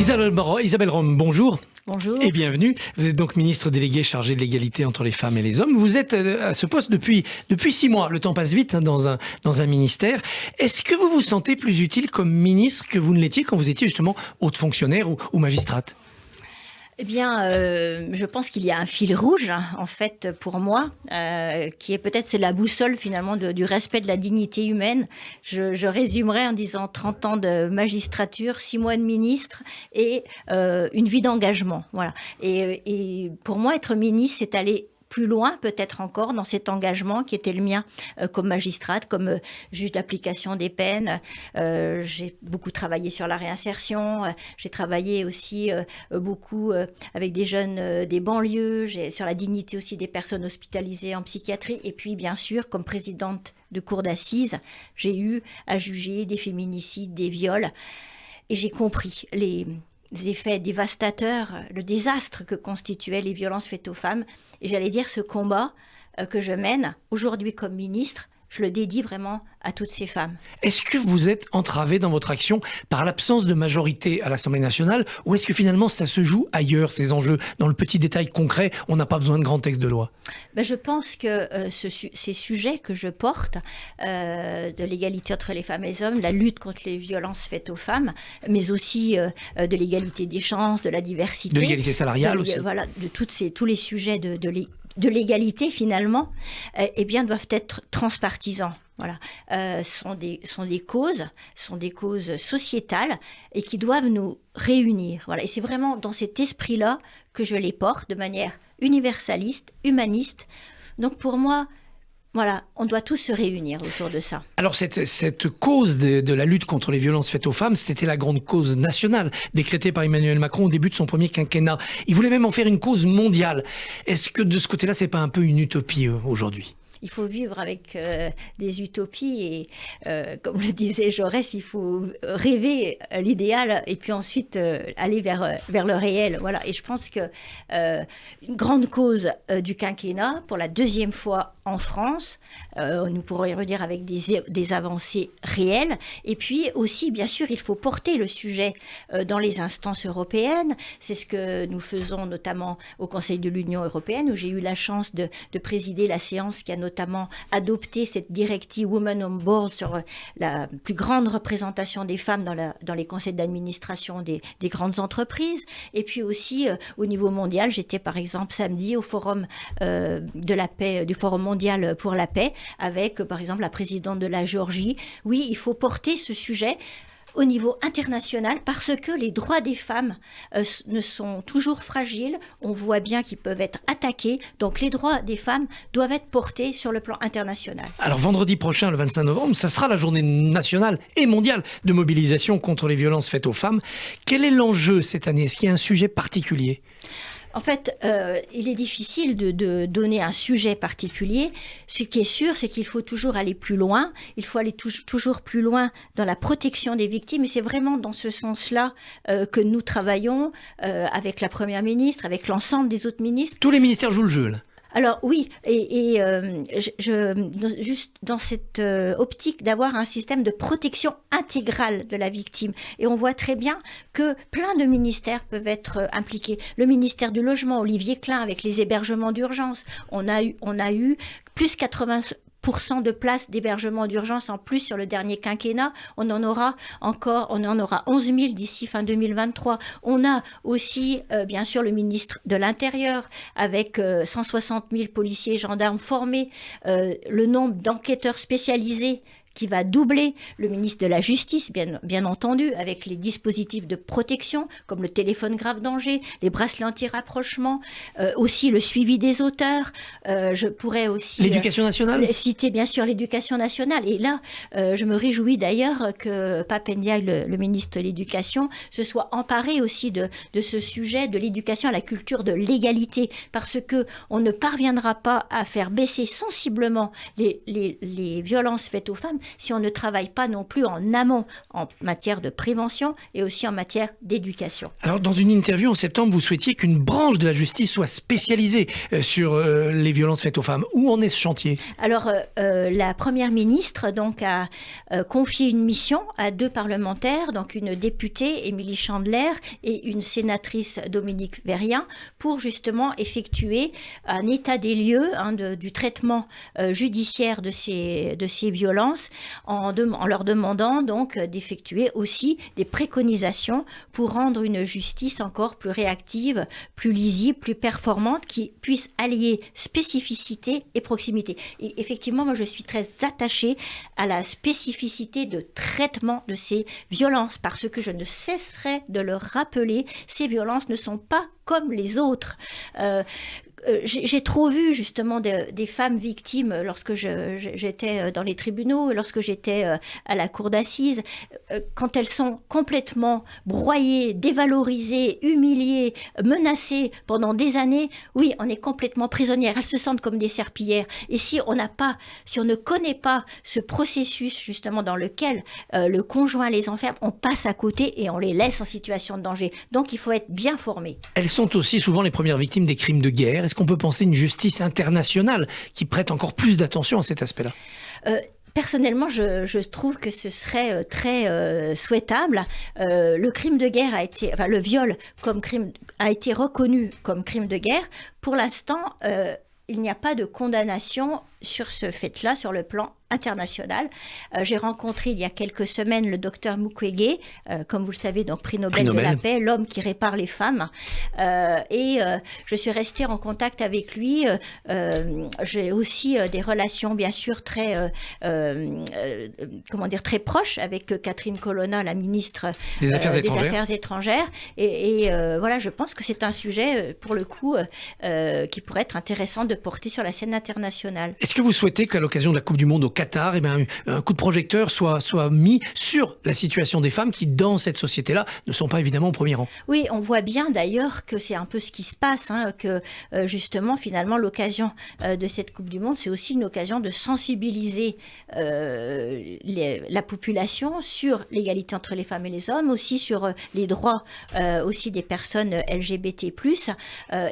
Isabelle Rome, bonjour. Bonjour. Et bienvenue. Vous êtes donc ministre déléguée chargée de l'égalité entre les femmes et les hommes. Vous êtes à ce poste depuis 6 mois. Le temps passe vite dans un ministère. Est-ce que vous vous sentez plus utile comme ministre que vous ne l'étiez quand vous étiez justement haute fonctionnaire ou magistrate ? Eh bien, je pense qu'il y a un fil rouge, en fait, pour moi, qui est peut-être c'est la boussole finalement du respect de la dignité humaine. Je résumerai en disant 30 ans de magistrature, 6 mois de ministre et une vie d'engagement. Voilà. Et pour moi, être ministre, c'est aller plus loin, peut-être encore, dans cet engagement qui était le mien comme magistrate, comme juge d'application des peines. J'ai beaucoup travaillé sur la réinsertion. J'ai travaillé aussi beaucoup avec des jeunes des banlieues, sur la dignité aussi des personnes hospitalisées en psychiatrie. Et puis, bien sûr, comme présidente de cour d'assises, j'ai eu à juger des féminicides, des viols. Et j'ai compris les effets dévastateurs, le désastre que constituaient les violences faites aux femmes. Et j'allais dire, ce combat que je mène aujourd'hui comme ministre, je le dédie vraiment à toutes ces femmes. Est-ce que vous êtes entravé dans votre action par l'absence de majorité à l'Assemblée nationale ou est-ce que finalement ça se joue ailleurs, ces enjeux, dans le petit détail concret, on n'a pas besoin de grands textes de loi ? Je pense que ces sujets que je porte, de l'égalité entre les femmes et les hommes, la lutte contre les violences faites aux femmes, mais aussi de l'égalité des chances, de la diversité. De l'égalité salariale aussi. Voilà, de tous les sujets de l'égalité finalement, eh bien, doivent être transpartisans. Voilà, sont des causes sociétales et qui doivent nous réunir. Voilà, et c'est vraiment dans cet esprit-là que je les porte de manière universaliste, humaniste. Donc pour moi, voilà, on doit tous se réunir autour de ça. Alors cette cause de la lutte contre les violences faites aux femmes, c'était la grande cause nationale décrétée par Emmanuel Macron au début de son premier quinquennat. Il voulait même en faire une cause mondiale. Est-ce que de ce côté-là, c'est pas un peu une utopie aujourd'hui ? Il faut vivre avec des utopies et, comme le disait Jaurès, il faut rêver l'idéal et puis ensuite aller vers le réel. Voilà. Et je pense que une grande cause du quinquennat, pour la deuxième fois en France, nous pourrons y revenir avec des avancées réelles. Et puis aussi, bien sûr, il faut porter le sujet dans les instances européennes. C'est ce que nous faisons notamment au Conseil de l'Union européenne, où j'ai eu la chance de présider la séance qui a notamment adopté cette directive Women on Board sur la plus grande représentation des femmes dans les conseils d'administration des grandes entreprises. Et puis aussi, au niveau mondial, j'étais par exemple samedi au forum de la paix, du Forum mondial pour la paix, avec par exemple la présidente de la Géorgie. Oui, il faut porter ce sujet au niveau international parce que les droits des femmes ne sont toujours fragiles. On voit bien qu'ils peuvent être attaqués. Donc les droits des femmes doivent être portés sur le plan international. Alors vendredi prochain, le 25 novembre, ça sera la journée nationale et mondiale de mobilisation contre les violences faites aux femmes. Quel est l'enjeu cette année ? Est-ce qu'il y a un sujet particulier ? En fait, il est difficile de donner un sujet particulier. Ce qui est sûr, c'est qu'il faut toujours aller plus loin. Il faut aller toujours plus loin dans la protection des victimes. Et c'est vraiment dans ce sens-là que nous travaillons avec la Première ministre, avec l'ensemble des autres ministres. Tous les ministères jouent le jeu, là. Alors oui, et juste dans cette optique d'avoir un système de protection intégrale de la victime. Et on voit très bien que plein de ministères peuvent être impliqués. Le ministère du Logement, Olivier Klein, avec les hébergements d'urgence, on a eu plus 80% de places d'hébergement d'urgence en plus sur le dernier quinquennat. On en aura 11 000 d'ici fin 2023. On a aussi, bien sûr, le ministre de l'Intérieur avec 160 000 policiers et gendarmes formés, le nombre d'enquêteurs spécialisés qui va doubler, le ministre de la Justice, bien entendu, avec les dispositifs de protection, comme le téléphone grave danger, les bracelets anti-rapprochement, aussi le suivi des auteurs. Je pourrais aussi l'éducation nationale citer, bien sûr, l'éducation nationale. Et là, je me réjouis d'ailleurs que Pap Ndiaye, le ministre de l'Éducation, se soit emparé aussi de ce sujet de l'éducation à la culture de l'égalité, parce que on ne parviendra pas à faire baisser sensiblement les violences faites aux femmes si on ne travaille pas non plus en amont, en matière de prévention et aussi en matière d'éducation. Alors, dans une interview en septembre, vous souhaitiez qu'une branche de la justice soit spécialisée sur les violences faites aux femmes. Où en est ce chantier ? Alors, la Première ministre donc, a confié une mission à 2 parlementaires, donc une députée, Émilie Chandler, et une sénatrice, Dominique Vérien, pour justement effectuer un état des lieux du traitement judiciaire de ces violences, en leur demandant donc d'effectuer aussi des préconisations pour rendre une justice encore plus réactive, plus lisible, plus performante, qui puisse allier spécificité et proximité. Et effectivement, moi je suis très attachée à la spécificité de traitement de ces violences, parce que je ne cesserai de le rappeler, ces violences ne sont pas comme les autres. J'ai trop vu justement des femmes victimes lorsque j'étais dans les tribunaux, lorsque j'étais à la cour d'assises, quand elles sont complètement broyées, dévalorisées, humiliées, menacées pendant des années. Oui, on est complètement prisonnière. Elles se sentent comme des serpillères. Et si on ne connaît pas ce processus justement dans lequel le conjoint les enferme, on passe à côté et on les laisse en situation de danger. Donc il faut être bien formé. Elles sont aussi souvent les premières victimes des crimes de guerre. Est-ce qu'on peut penser une justice internationale qui prête encore plus d'attention à cet aspect-là ? Personnellement, je trouve que ce serait très souhaitable. Le crime de guerre le viol comme crime a été reconnu comme crime de guerre. Pour l'instant, il n'y a pas de condamnation sur ce fait-là, sur le plan international. J'ai rencontré il y a quelques semaines le docteur Mukwege, comme vous le savez, donc prix Nobel de la paix, l'homme qui répare les femmes. Et je suis restée en contact avec lui. J'ai aussi des relations, bien sûr, très proches avec Catherine Colonna, la ministre des Affaires étrangères. Et voilà, je pense que c'est un sujet, pour le coup, qui pourrait être intéressant de porter sur la scène internationale. Est-ce que vous souhaitez qu'à l'occasion de la Coupe du Monde au Qatar, un coup de projecteur soit mis sur la situation des femmes qui, dans cette société-là, ne sont pas évidemment au premier rang ? Oui, on voit bien d'ailleurs que c'est un peu ce qui se passe, que justement, finalement, l'occasion de cette Coupe du Monde, c'est aussi une occasion de sensibiliser la population sur l'égalité entre les femmes et les hommes, aussi sur les droits aussi des personnes LGBT+.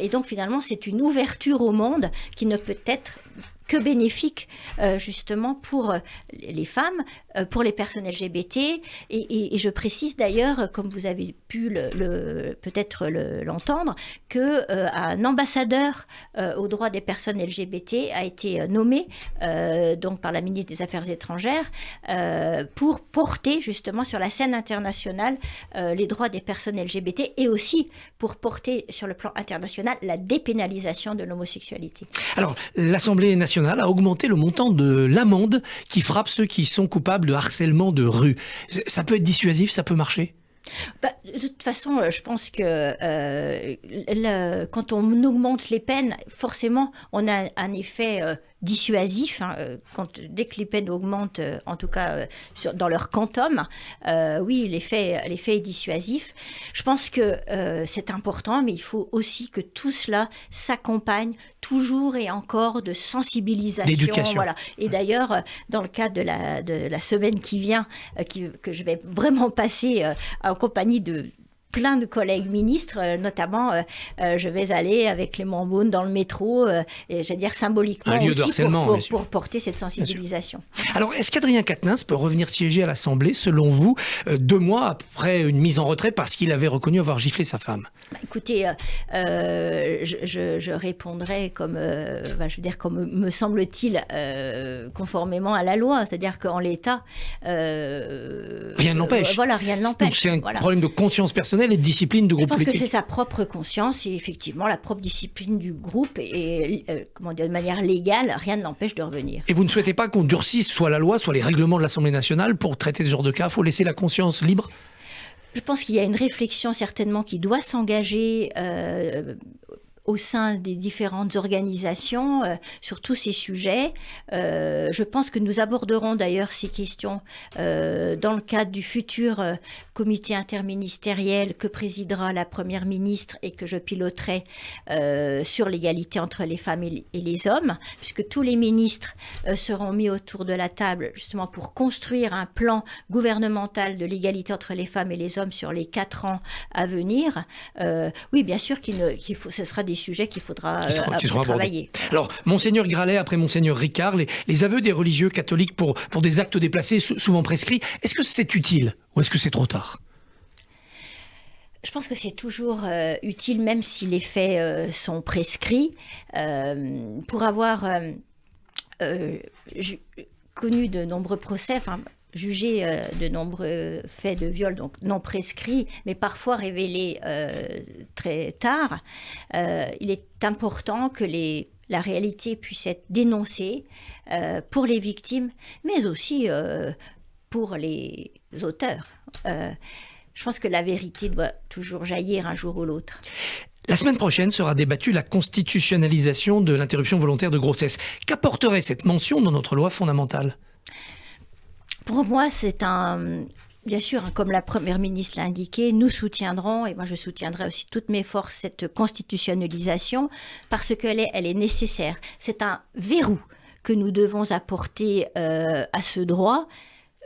Et donc, finalement, c'est une ouverture au monde qui ne peut être que bénéfique justement pour les femmes, pour les personnes LGBT. Et je précise d'ailleurs, comme vous avez pu peut-être l'entendre, qu'un ambassadeur aux droits des personnes LGBT a été nommé donc par la ministre des Affaires étrangères pour porter justement sur la scène internationale les droits des personnes LGBT et aussi pour porter sur le plan international la dépénalisation de l'homosexualité. Alors, l'Assemblée nationale a augmenté le montant de l'amende qui frappe ceux qui sont coupables de harcèlement de rue. Ça peut être dissuasif, ça peut marcher ? De toute façon, je pense que quand on augmente les peines, forcément, on a un effet dissuasif. Dès que les peines augmentent, en tout cas dans leur quantum, oui, l'effet est dissuasif. Je pense que c'est important, mais il faut aussi que tout cela s'accompagne toujours et encore de sensibilisation. D'éducation. Voilà. Et d'ailleurs, dans le cadre de la semaine qui vient, que je vais vraiment passer en compagnie de plein de collègues ministres, notamment je vais aller avec Clément Beaune dans le métro, et je vais dire symboliquement aussi pour porter cette sensibilisation. Alors, est-ce qu'Adrien Quatennens peut revenir siéger à l'Assemblée, selon vous, 2 mois après une mise en retrait parce qu'il avait reconnu avoir giflé sa femme ? Écoutez, je répondrai comme me semble-t-il, conformément à la loi, c'est-à-dire qu'en l'état... rien ne l'empêche. Voilà, rien ne l'empêche. Donc c'est un problème de conscience personnelle et de discipline du groupe politique. Je pense que c'est sa propre conscience et effectivement la propre discipline du groupe et de manière légale, rien ne l'empêche de revenir. Et vous ne souhaitez pas qu'on durcisse soit la loi, soit les règlements de l'Assemblée nationale pour traiter ce genre de cas ? Il faut laisser la conscience libre ? Je pense qu'il y a une réflexion certainement qui doit s'engager au sein des différentes organisations sur tous ces sujets. Je pense que nous aborderons d'ailleurs ces questions dans le cadre du futur comité interministériel que présidera la Première ministre et que je piloterai sur l'égalité entre les femmes et les hommes, puisque tous les ministres seront mis autour de la table justement pour construire un plan gouvernemental de l'égalité entre les femmes et les hommes sur les 4 ans à venir. Oui, bien sûr ce sera des sujets qu'il faudra travailler. Alors, Monseigneur Gralet, après Monseigneur Ricard, les aveux des religieux catholiques pour des actes déplacés souvent prescrits, est-ce que c'est utile ou est-ce que c'est trop tard ? Je pense que c'est toujours utile, même si les faits sont prescrits. Pour avoir connu de nombreux procès, jugé de nombreux faits de viol, donc non prescrits, mais parfois révélés très tard, il est important que la réalité puisse être dénoncée pour les victimes, mais aussi pour les auteurs. Je pense que la vérité doit toujours jaillir un jour ou l'autre. La semaine prochaine sera débattue la constitutionnalisation de l'interruption volontaire de grossesse. Qu'apporterait cette mention dans notre loi fondamentale ? Pour moi, c'est bien sûr, comme la Première ministre l'a indiqué, nous soutiendrons, et moi je soutiendrai aussi toutes mes forces, cette constitutionnalisation, parce qu'elle est nécessaire. C'est un verrou que nous devons apporter à ce droit.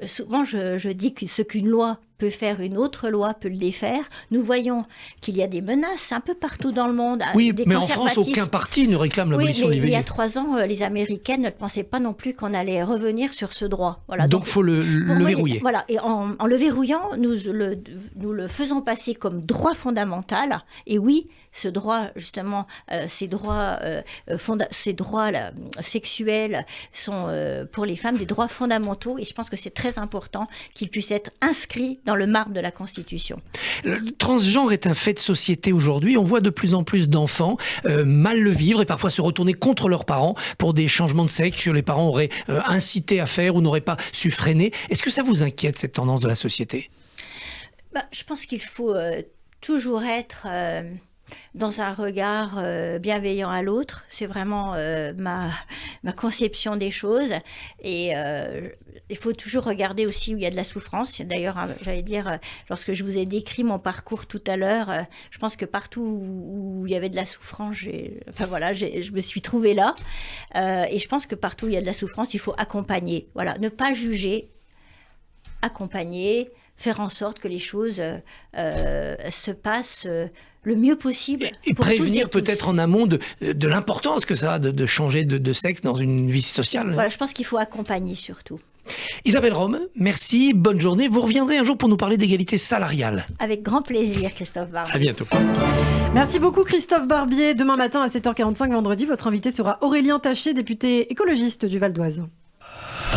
Souvent, je dis que ce qu'une loi peut faire, une autre loi peut le défaire. Nous voyons qu'il y a des menaces un peu partout dans le monde. Oui, mais en France, aucun parti ne réclame l'abolition de l'IVG. Il y a 3 ans, les Américaines ne pensaient pas non plus qu'on allait revenir sur ce droit. Voilà, donc, il faut le verrouiller. Voilà, et en le verrouillant, nous le faisons passer comme droit fondamental. Et oui, ce droit, justement, ces droits sexuels sont pour les femmes des droits fondamentaux. Et je pense que c'est très important qu'ils puissent être inscrits dans le marbre de la Constitution. Le transgenre est un fait de société aujourd'hui. On voit de plus en plus d'enfants mal le vivre et parfois se retourner contre leurs parents pour des changements de sexe que les parents auraient incité à faire ou n'auraient pas su freiner. Est-ce que ça vous inquiète, cette tendance de la société ? Je pense qu'il faut toujours être dans un regard bienveillant à l'autre. C'est vraiment ma conception des choses. Et il faut toujours regarder aussi où il y a de la souffrance. D'ailleurs, j'allais dire, lorsque je vous ai décrit mon parcours tout à l'heure, je pense que partout où il y avait de la souffrance, je me suis trouvée là. Et je pense que partout où il y a de la souffrance, il faut accompagner. Voilà, ne pas juger, accompagner, faire en sorte que les choses se passent le mieux possible. Et prévenir peut-être en amont de l'importance que ça a de changer de sexe dans une vie sociale. Voilà, je pense qu'il faut accompagner surtout. Isabelle Rome, merci, bonne journée. Vous reviendrez un jour pour nous parler d'égalité salariale. Avec grand plaisir, Christophe Barbier. À bientôt. Merci beaucoup, Christophe Barbier. Demain matin à 7h45, vendredi, votre invité sera Aurélien Taché, député écologiste du Val d'Oise.